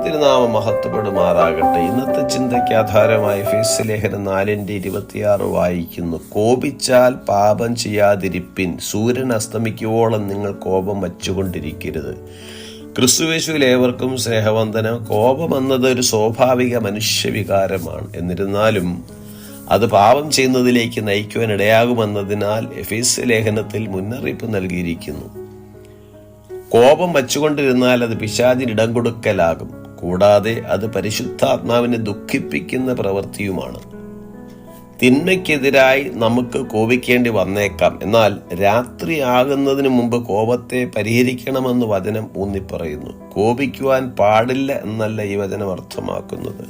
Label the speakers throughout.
Speaker 1: ദൈവത്തിരുനാമം മഹത്വപ്പെടുമാറാകട്ടെ. ഇന്നത്തെ ചിന്തയ്ക്ക് ആധാരമായി എഫേസ്യ ലേഖനം 4:26 വായിക്കുന്നു. കോപിച്ചാൽ പാപം ചെയ്യാതിരിപ്പിൻ, സൂര്യൻ അസ്തമിക്കുവോളം നിങ്ങൾ കോപം വച്ചുകൊണ്ടിരിക്കരുത്. ക്രിസ്തുയേശുവിൽ ഏവർക്കും സ്നേഹവന്ദനം. കോപം എന്നത് ഒരു സ്വാഭാവിക മനുഷ്യവികാരമാണ്. എന്നിരുന്നാലും അത് പാപം ചെയ്യുന്നതിലേക്ക് നയിക്കുവാൻ ഇടയാകുമെന്നതിനാൽ എഫേസ്യ ലേഖനത്തിൽ മുന്നറിയിപ്പ് നൽകിയിരിക്കുന്നു. കോപം വച്ചുകൊണ്ടിരുന്നാൽ അത് പിശാചിന് ഇടം കൊടുക്കലാകും. കൂടാതെ അത് പരിശുദ്ധാത്മാവിനെ ദുഃഖിപ്പിക്കുന്ന പ്രവൃത്തിയുമാണ്. തിന്മയ്ക്കെതിരായി നമുക്ക് കോപിക്കേണ്ടി വന്നേക്കാം. എന്നാൽ രാത്രി ആകുന്നതിന് മുമ്പ് കോപത്തെ പരിഹരിക്കണമെന്ന് വചനം ഊന്നിപ്പറയുന്നു. കോപിക്കുവാൻ പാടില്ല എന്നല്ല ഈ വചനം അർത്ഥമാക്കുന്നത്.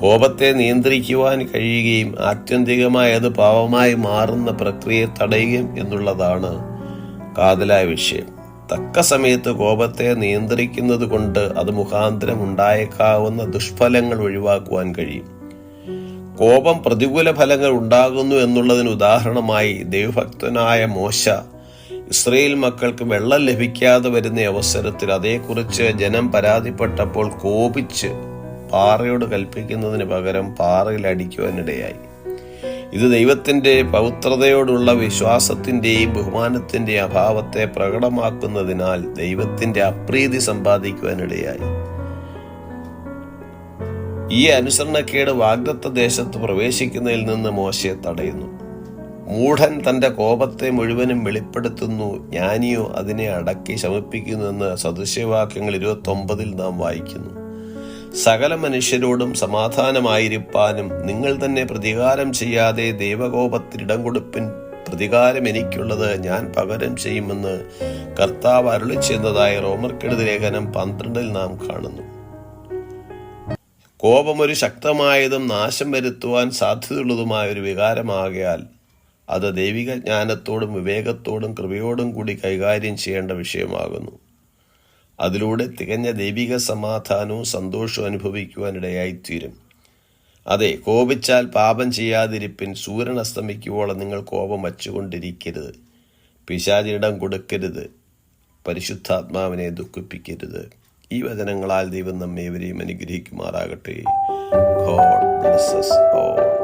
Speaker 1: കോപത്തെ നിയന്ത്രിക്കുവാൻ കഴിയുകയും ആത്യന്തികമായി അത് പാപമായി മാറുന്ന പ്രക്രിയയെ തടയുകയും എന്നുള്ളതാണ് കാതലായ വിഷയം. തക്ക സമയത്ത് കോപത്തെ നിയന്ത്രിക്കുന്നത് കൊണ്ട് അത് മുഖാന്തരം ഉണ്ടായേക്കാവുന്ന ദുഷ്ഫലങ്ങൾ ഒഴിവാക്കുവാൻ കഴിയും. കോപം പ്രതികൂല ഫലങ്ങൾ ഉണ്ടാകുന്നു എന്നുള്ളതിന് ഉദാഹരണമായി ദൈവഭക്തനായ മോശ ഇസ്രായേൽ മക്കൾക്ക് വെള്ളം ലഭിക്കാതെ വരുന്ന അവസരത്തിൽ അതേക്കുറിച്ച് ജനം പരാതിപ്പെട്ടപ്പോൾ കോപിച്ച് പാറയോട് കൽപ്പിക്കുന്നതിന് പകരം പാറയിൽ അടിക്കുവാനിടയായി. ഇത് ദൈവത്തിന്റെ പവിത്രതയോടുള്ള വിശ്വാസത്തിന്റെയും ബഹുമാനത്തിന്റെയും അഭാവത്തെ പ്രകടമാക്കുന്നതിനാൽ ദൈവത്തിന്റെ അപ്രീതി സമ്പാദിക്കുവാനിടയായി. ഈ അനുസരണക്കേട് വാഗ്ദത്ത ദേശത്ത് പ്രവേശിക്കുന്നതിൽ നിന്ന് മോശയെ തടയുന്നു. മൂഢൻ തന്റെ കോപത്തെ മുഴുവനും വെളിപ്പെടുത്തുന്നു, ജ്ഞാനിയോ അതിനെ അടക്കി ശമിപ്പിക്കുന്നു എന്ന് സദൃശവാക്യങ്ങൾ 29 നാം വായിക്കുന്നു. സകല മനുഷ്യരോടും സമാധാനമായിരിക്കാനും നിങ്ങൾ തന്നെ പ്രതികാരം ചെയ്യാതെ ദൈവകോപത്തിനിടം കൊടുപ്പിൻ, പ്രതികാരം എനിക്കുള്ളത്, ഞാൻ പകരം ചെയ്യുമെന്ന് കർത്താവ് അരുളി ചെയ്യുന്നതായി റോമർക്കെഴുതിയ ലേഖനം 12 നാം കാണുന്നു. കോപം ഒരു ശക്തമായതും നാശം വരുത്തുവാൻ സാധ്യതയുള്ളതുമായ ഒരു വികാരമാകയാൽ അത് ദൈവിക ജ്ഞാനത്തോടും വിവേകത്തോടും കൃപയോടും കൂടി കൈകാര്യം ചെയ്യേണ്ട വിഷയമാകുന്നു. അതിലൂടെ തികഞ്ഞ ദൈവിക സമാധാനവും സന്തോഷവും അനുഭവിക്കുവാനിടയായിത്തീരും. അതെ, കോപിച്ചാൽ പാപം ചെയ്യാതിരിപ്പിൻ, സൂര്യൻ അസ്തമിക്കുവോളം നിങ്ങൾ കോപം വച്ചുകൊണ്ടിരിക്കരുത്. പിശാചിനിടം കൊടുക്കരുത്. പരിശുദ്ധാത്മാവിനെ ദുഃഖിപ്പിക്കരുത്. ഈ വചനങ്ങളാൽ ദൈവം നമ്മേവരെയും അനുഗ്രഹിക്കുമാറാകട്ടെ. God bless us all.